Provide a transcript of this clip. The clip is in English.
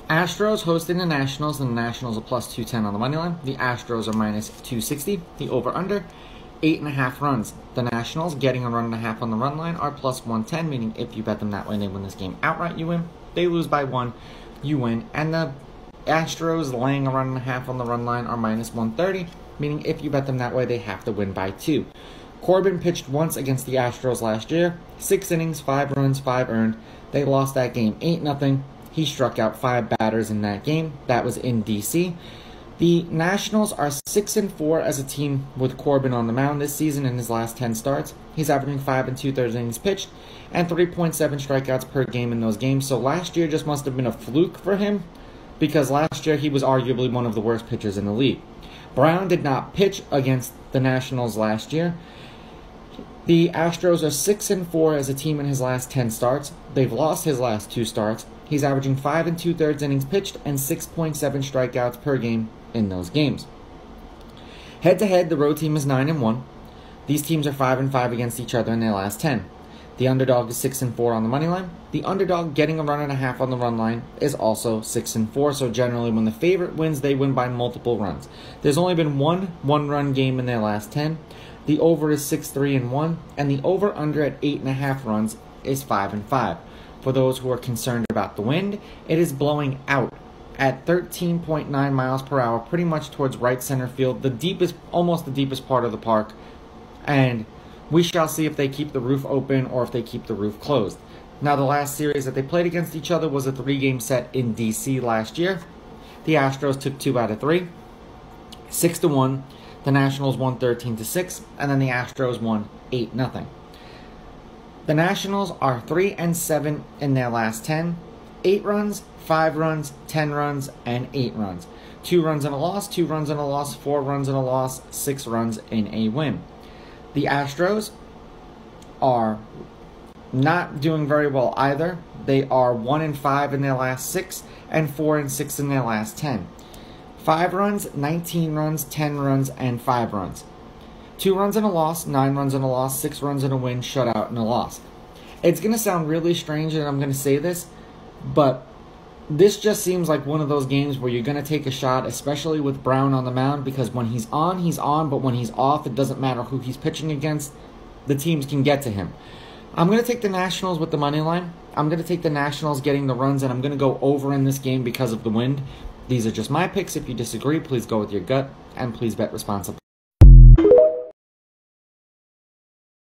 Astros hosting the Nationals, and the Nationals are plus 210 on the money line. The Astros are minus 260. The over-under, 8.5 runs. The Nationals, getting a run and a half on the run line, are plus 110, meaning if you bet them that way, they win this game outright, you win. They lose by 1, you win. And the Astros, laying a run and a half on the run line, are minus 130, meaning if you bet them that way, they have to win by 2. Corbin pitched once against the Astros last year. 6 innings, 5 runs, 5 earned. They lost that game 8-0. He struck out 5 batters in that game. That was in D.C. The Nationals are 6-4 as a team with Corbin on the mound this season in his last 10 starts. He's averaging 5 2/3 innings pitched and 3.7 strikeouts per game in those games. So last year just must have been a fluke for him, because last year he was arguably one of the worst pitchers in the league. Brown did not pitch against the Nationals last year. The Astros are 6-4 as a team in his last 10 starts. They've lost his last 2 starts. He's averaging 5 2/3 innings pitched and 6.7 strikeouts per game in those games. Head-to-head, the road team is 9-1. These teams are 5-5 against each other in their last 10. The underdog is 6-4 on the money line. The underdog, getting a run and a half on the run line, is also 6-4. So generally, when the favorite wins, they win by multiple runs. There's only been one one-run game in their last 10. The over is 6-3-1, and the over-under at 8.5 runs is 5-5. For those who are concerned about the wind, it is blowing out at 13.9 miles per hour, pretty much towards right center field, almost the deepest part of the park. And we shall see if they keep the roof open or if they keep the roof closed. Now, the last series that they played against each other was a 3-game set in D.C. last year. The Astros took 2 out of 3, 6-1. The Nationals won 13-6, and then the Astros won 8-0. The Nationals are 3-7 in their last 10. 8 runs, 5 runs, 10 runs, and 8 runs. 2 runs and a loss, 2 runs and a loss, 4 runs and a loss, 6 runs in a win. The Astros are not doing very well either. They are 1-5 in their last 6 and 4-6 in their last 10. 5 runs, 19 runs, 10 runs, and 5 runs. 2 runs and a loss, 9 runs and a loss, 6 runs and a win, shutout and a loss. It's going to sound really strange that I'm going to say this, but this just seems like one of those games where you're going to take a shot, especially with Brown on the mound, because when he's on, but when he's off, it doesn't matter who he's pitching against. The teams can get to him. I'm going to take the Nationals with the money line. I'm going to take the Nationals getting the runs, and I'm going to go over in this game because of the wind. These are just my picks. If you disagree, please go with your gut, and please bet responsibly.